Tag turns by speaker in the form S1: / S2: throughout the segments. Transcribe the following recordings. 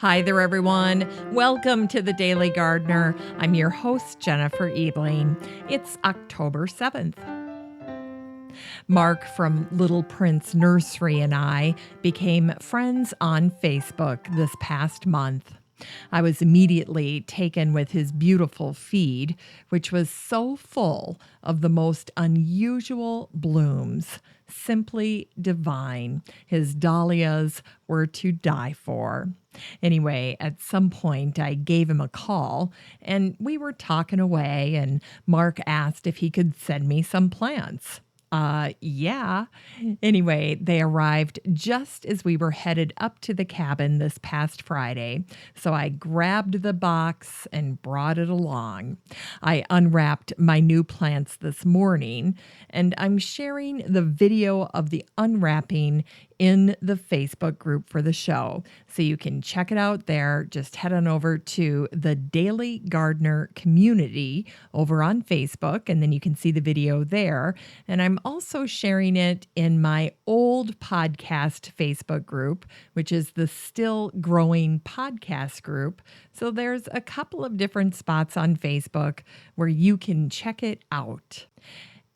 S1: Hi there, everyone. Welcome to the Daily Gardener. I'm your host, Jennifer Ebling. It's October 7th. Mark from Little Prince Nursery and I became friends on Facebook this past month. I was immediately taken with his beautiful feed, which was so full of the most unusual blooms. Simply divine. His dahlias were to die for. Anyway, at some point, I gave him a call, and we were talking away, and Mark asked if he could send me some plants. Yeah. Anyway, they arrived just as we were headed up to the cabin this past Friday, so I grabbed the box and brought it along. I unwrapped my new plants this morning, and I'm sharing the video of the unwrapping in the Facebook group for the show. So you can check it out there. Just head on over to the Daily Gardener community over on Facebook, and then you can see the video there. And I'm also sharing it in my old podcast Facebook group, which is the Still Growing Podcast group. So there's a couple of different spots on Facebook where you can check it out.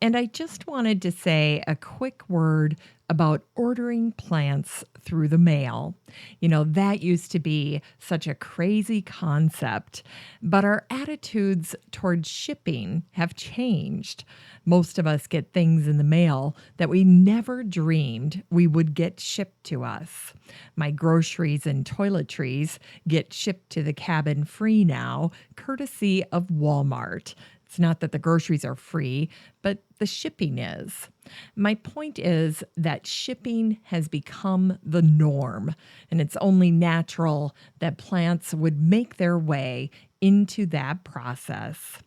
S1: And I just wanted to say a quick word about ordering plants through the mail. You know, that used to be such a crazy concept, but our attitudes towards shipping have changed. Most of us get things in the mail that we never dreamed we would get shipped to us. My groceries and toiletries get shipped to the cabin free now, courtesy of Walmart. It's not that the groceries are free, but the shipping is. My point is that shipping has become the norm, and it's only natural that plants would make their way into that process.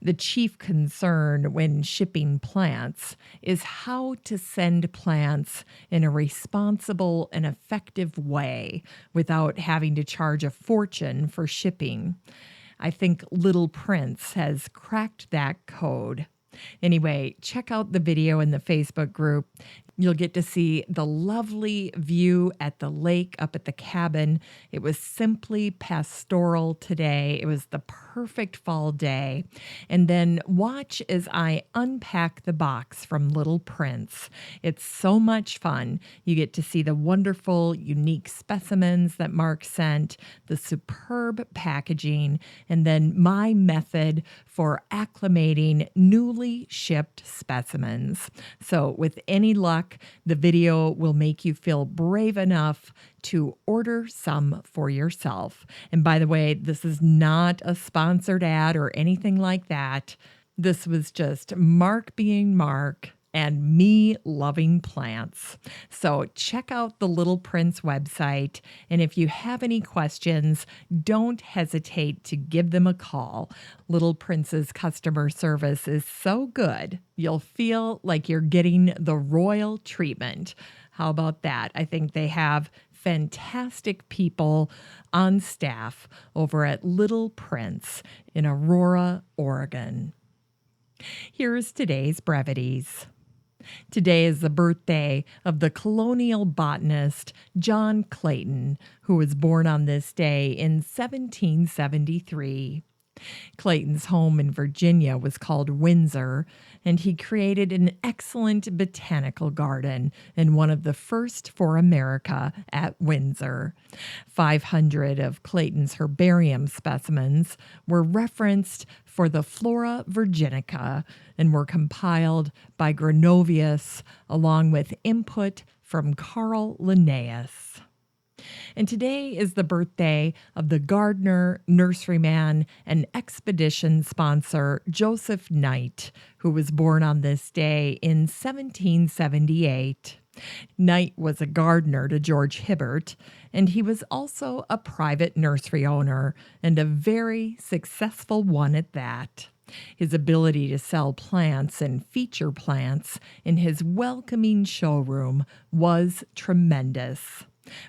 S1: The chief concern when shipping plants is how to send plants in a responsible and effective way without having to charge a fortune for shipping. I think Little Prince has cracked that code. Anyway, check out the video in the Facebook group. You'll get to see the lovely view at the lake up at the cabin. It was simply pastoral today. It was the perfect fall day. And then watch as I unpack the box from Little Prince. It's so much fun. You get to see the wonderful, unique specimens that Mark sent, the superb packaging, and then my method for acclimating newly shipped specimens. So with any luck, the video will make you feel brave enough to order some for yourself. And by the way, this is not a sponsored ad or anything like that. This was just Mark being Mark and me loving plants. So check out the Little Prince website. And if you have any questions, don't hesitate to give them a call. Little Prince's customer service is so good, you'll feel like you're getting the royal treatment. How about that? I think they have fantastic people on staff over at Little Prince in Aurora, Oregon. Here's today's brevities. Today is the birthday of the colonial botanist John Clayton, who was born on this day in 1773. Clayton's home in Virginia was called Windsor, and he created an excellent botanical garden and one of the first for America at Windsor. 500 of Clayton's herbarium specimens were referenced for the Flora Virginica and were compiled by Gronovius along with input from Carl Linnaeus. And today is the birthday of the gardener, nurseryman, and expedition sponsor Joseph Knight, who was born on this day in 1778. Knight was a gardener to George Hibbert, and he was also a private nursery owner, and a very successful one at that. His ability to sell plants and feature plants in his welcoming showroom was tremendous.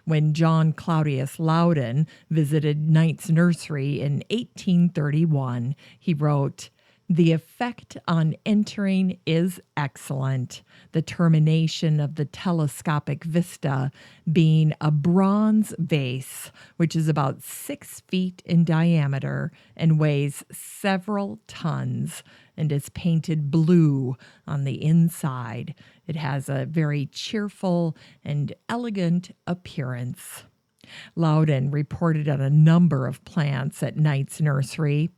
S1: When John Claudius Loudon visited Knight's nursery in 1831, he wrote, The effect on entering is excellent, the termination of the telescopic vista being a bronze vase, which is about 6 feet in diameter and weighs several tons and is painted blue on the inside. It has a very cheerful and elegant appearance. Loudon reported on a number of plants at Knight's Nursery.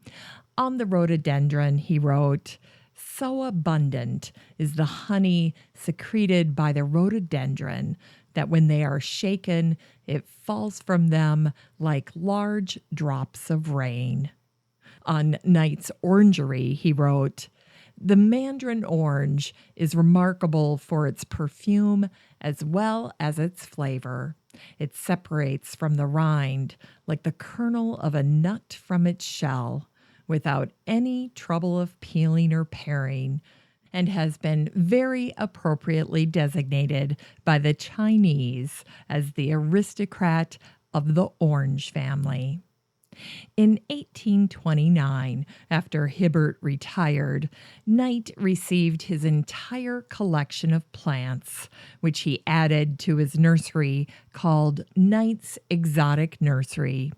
S1: On the rhododendron, he wrote, "So abundant is the honey secreted by the rhododendron that when they are shaken, it falls from them like large drops of rain." On Knight's orangery, he wrote, "The mandarin orange is remarkable for its perfume as well as its flavor. It separates from the rind like the kernel of a nut from its shell, without any trouble of peeling or paring, and has been very appropriately designated by the Chinese as the aristocrat of the orange family." In 1829, after Hibbert retired, Knight received his entire collection of plants, which he added to his nursery called Knight's Exotic Nursery.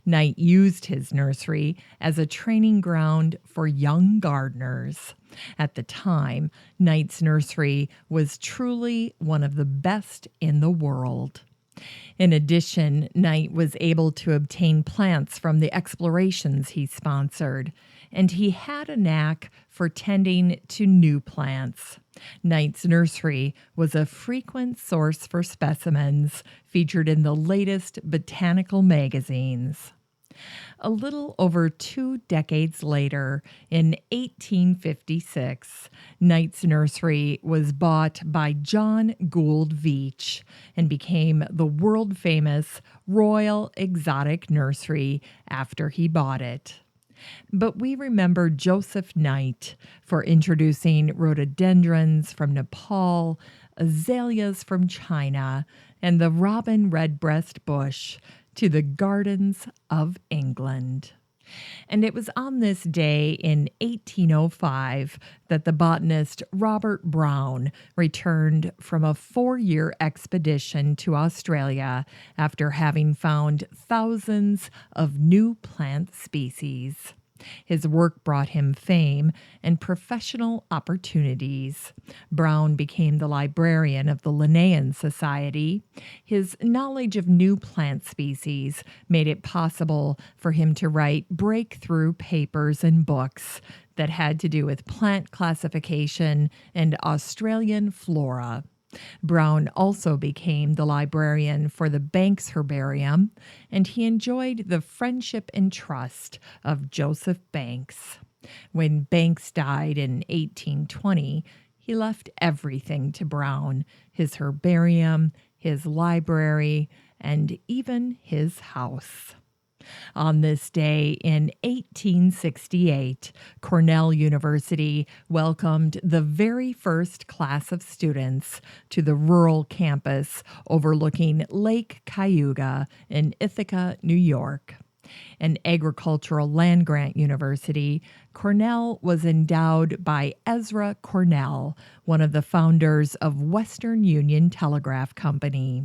S1: Knight used his nursery as a training ground for young gardeners. At the time, Knight's nursery was truly one of the best in the world. In addition, Knight was able to obtain plants from the explorations he sponsored, and he had a knack for tending to new plants. Knight's nursery was a frequent source for specimens featured in the latest botanical magazines. A little over 2 decades later, in 1856, Knight's Nursery was bought by John Gould Veitch and became the world-famous Royal Exotic Nursery after he bought it. But we remember Joseph Knight for introducing rhododendrons from Nepal, azaleas from China, and the robin redbreast bush to the gardens of England. And it was on this day in 1805 that the botanist Robert Brown returned from a 4-year expedition to Australia after having found thousands of new plant species. His work brought him fame and professional opportunities. Brown became the librarian of the Linnaean Society. His knowledge of new plant species made it possible for him to write breakthrough papers and books that had to do with plant classification and Australian flora. Brown also became the librarian for the Banks Herbarium, and he enjoyed the friendship and trust of Joseph Banks. When Banks died in 1820, he left everything to Brown: his herbarium, his library, and even his house. On this day in 1868, Cornell University welcomed the very first class of students to the rural campus overlooking Lake Cayuga in Ithaca, New York. An agricultural land-grant university, Cornell was endowed by Ezra Cornell, one of the founders of Western Union Telegraph Company.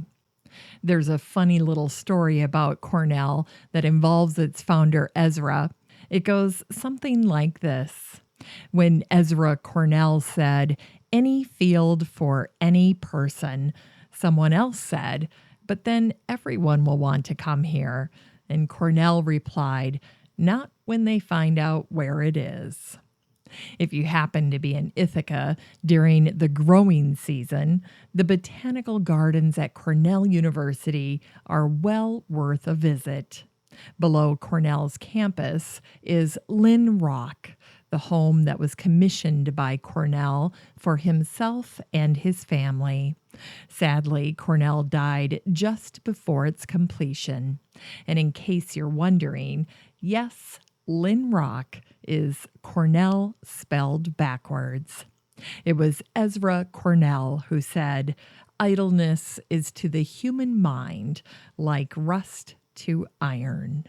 S1: There's a funny little story about Cornell that involves its founder, Ezra. It goes something like this. When Ezra Cornell said, "Any field for any person," someone else said, "But then everyone will want to come here." And Cornell replied, "Not when they find out where it is." If you happen to be in Ithaca during the growing season, the botanical gardens at Cornell University are well worth a visit. Below Cornell's campus is Lynn Rock, the home that was commissioned by Cornell for himself and his family. Sadly, Cornell died just before its completion. And in case you're wondering, yes, Lynn Rock is Cornell spelled backwards. It was Ezra Cornell who said, "Idleness is to the human mind like rust to iron."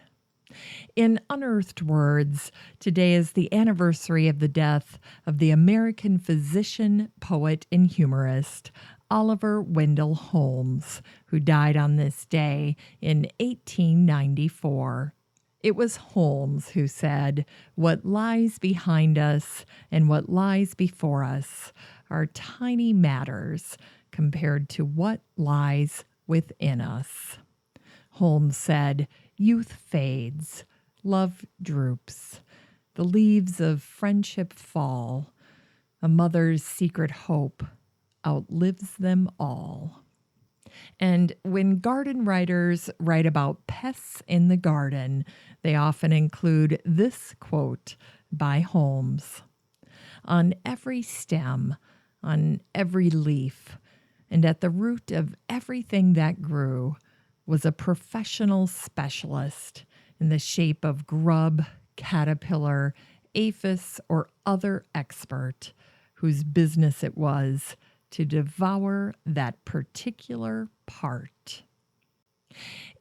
S1: In unearthed words, today is the anniversary of the death of the American physician, poet, and humorist Oliver Wendell Holmes, who died on this day in 1894. It was Holmes who said, "What lies behind us and what lies before us are tiny matters compared to what lies within us." Holmes said, "Youth fades, love droops, the leaves of friendship fall, a mother's secret hope outlives them all." And when garden writers write about pests in the garden, they often include this quote by Holmes: "On every stem, on every leaf, and at the root of everything that grew was a professional specialist in the shape of grub, caterpillar, aphis, or other expert whose business it was to devour that particular part."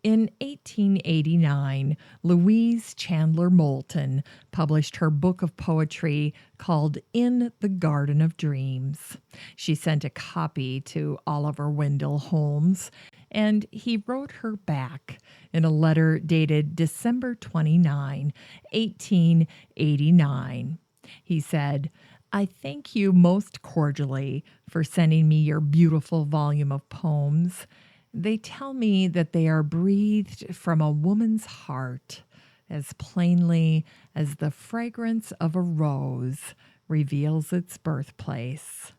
S1: In 1889, Louise Chandler Moulton published her book of poetry called In the Garden of Dreams. She sent a copy to Oliver Wendell Holmes, and he wrote her back in a letter dated December 29, 1889. He said, "I thank you most cordially for sending me your beautiful volume of poems. They tell me that they are breathed from a woman's heart as plainly as the fragrance of a rose reveals its birthplace."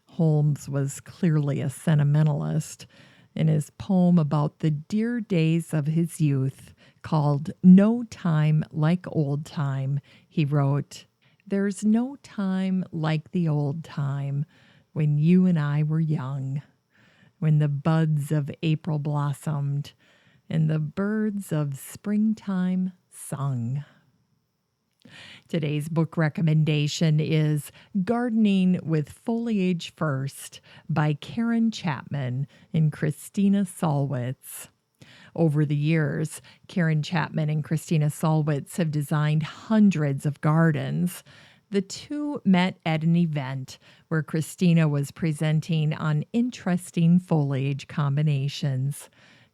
S1: Holmes was clearly a sentimentalist. In his poem about the dear days of his youth, called No Time Like Old Time, he wrote, "There's no time like the old time when you and I were young, when the buds of April blossomed and the birds of springtime sung." Today's book recommendation is Gardening with Foliage First by Karen Chapman and Christina Solwitz. Over the years, Karen Chapman and Christina Solwitz have designed hundreds of gardens. The two met at an event where Christina was presenting on interesting foliage combinations.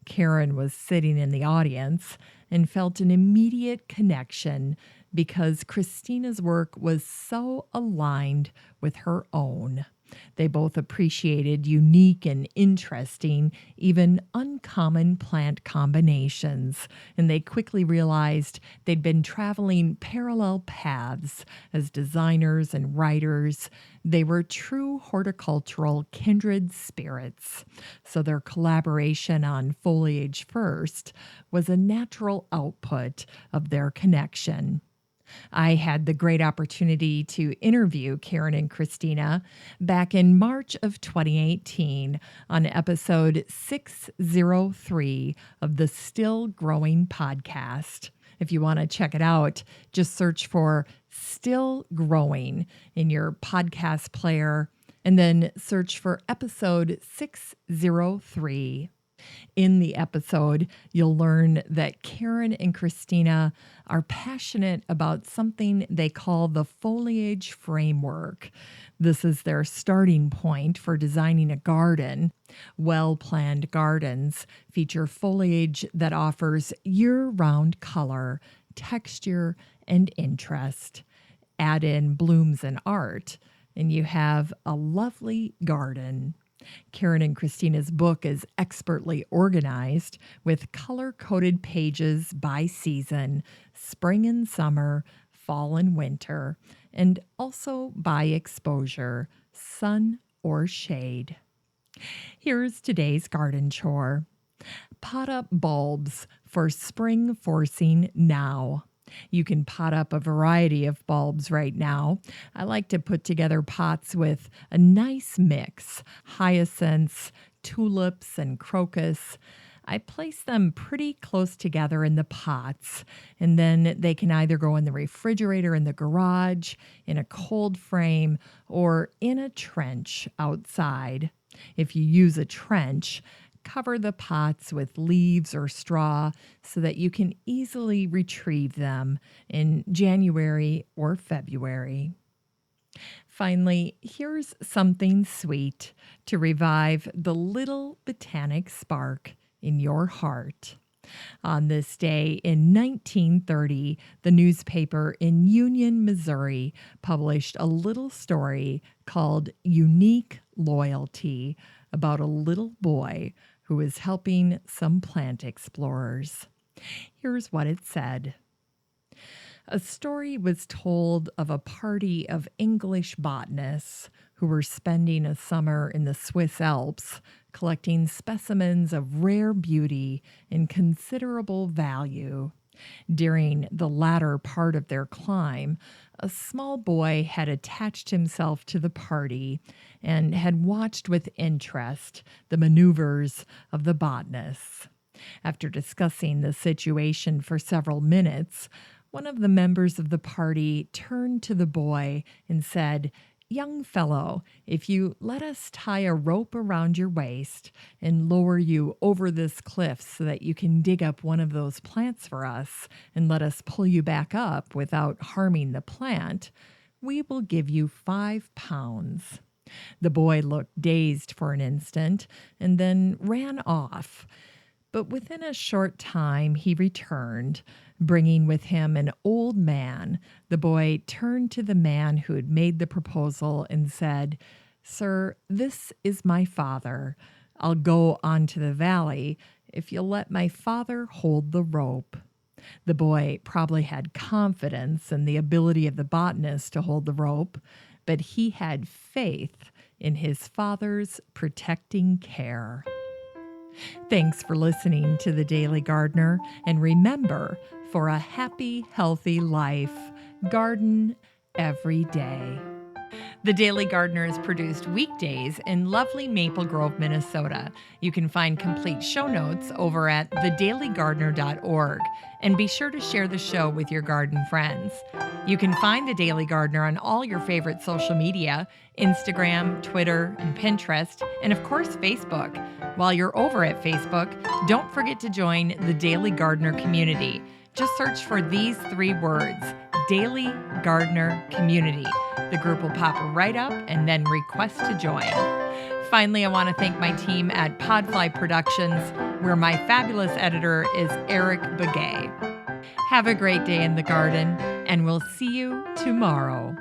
S1: Karen was sitting in the audience and felt an immediate connection because Christina's work was so aligned with her own. They both appreciated unique and interesting, even uncommon plant combinations, and they quickly realized they'd been traveling parallel paths as designers and writers. They were true horticultural kindred spirits, so their collaboration on Foliage First was a natural output of their connection. I had the great opportunity to interview Karen and Christina back in March of 2018 on episode 603 of the Still Growing podcast. If you want to check it out, just search for Still Growing in your podcast player and then search for episode 603. In the episode, you'll learn that Karen and Christina are passionate about something they call the foliage framework. This is their starting point for designing a garden. Well-planned gardens feature foliage that offers year-round color, texture, and interest. Add in blooms and art, and you have a lovely garden. Karen and Christina's book is expertly organized with color-coded pages by season, spring and summer, fall and winter, and also by exposure, sun or shade. Here's today's garden chore. Pot up bulbs for spring forcing now. You can pot up a variety of bulbs right now. I like to put together pots with a nice mix, hyacinths, tulips, and crocus. I place them pretty close together in the pots, and then they can either go in the refrigerator in the garage, in a cold frame, or in a trench outside. If you use a trench, cover the pots with leaves or straw so that you can easily retrieve them in January or February. Finally, here's something sweet to revive the little botanic spark in your heart. On this day in 1930, the newspaper in Union, Missouri, published a little story called Unique Loyalty about a little boy who was helping some plant explorers. Here's what it said. A story was told of a party of English botanists who were spending a summer in the Swiss Alps collecting specimens of rare beauty and considerable value. During the latter part of their climb, a small boy had attached himself to the party and had watched with interest the maneuvers of the botanists. After discussing the situation for several minutes, one of the members of the party turned to the boy and said, "Young fellow, if you let us tie a rope around your waist and lower you over this cliff so that you can dig up one of those plants for us and let us pull you back up without harming the plant, we will give you 5 pounds." The boy looked dazed for an instant and then ran off. But within a short time he returned, bringing with him an old man. The boy turned to the man who had made the proposal and said, "Sir, this is my father. I'll go on to the valley if you'll let my father hold the rope." The boy probably had confidence in the ability of the botanist to hold the rope, but he had faith in his father's protecting care. Thanks for listening to The Daily Gardener, and remember, for a happy, healthy life, garden every day. The Daily Gardener is produced weekdays in lovely Maple Grove, Minnesota. You can find complete show notes over at thedailygardener.org, and be sure to share the show with your garden friends. You can find The Daily Gardener on all your favorite social media, Instagram, Twitter, and Pinterest, and of course, Facebook. While you're over at Facebook, don't forget to join the Daily Gardener community. Just search for these 3 words, Daily Gardener Community. The group will pop right up and then request to join. Finally, I want to thank my team at Podfly Productions, where my fabulous editor is Eric Begay. Have a great day in the garden, and we'll see you tomorrow.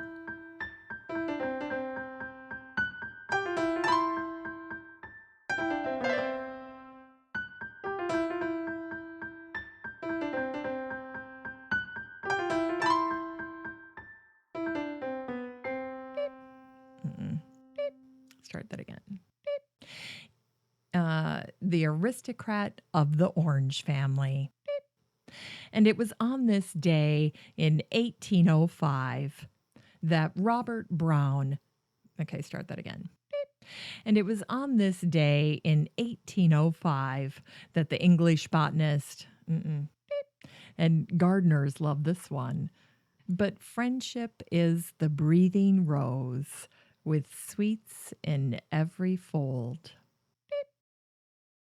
S1: Start that again. The aristocrat of the orange family. And it was on this day in 1805 that Robert Brown, start that again. And it was on this day in 1805 that the English botanist, and gardeners love this one, but friendship is the breathing rose with sweets in every fold.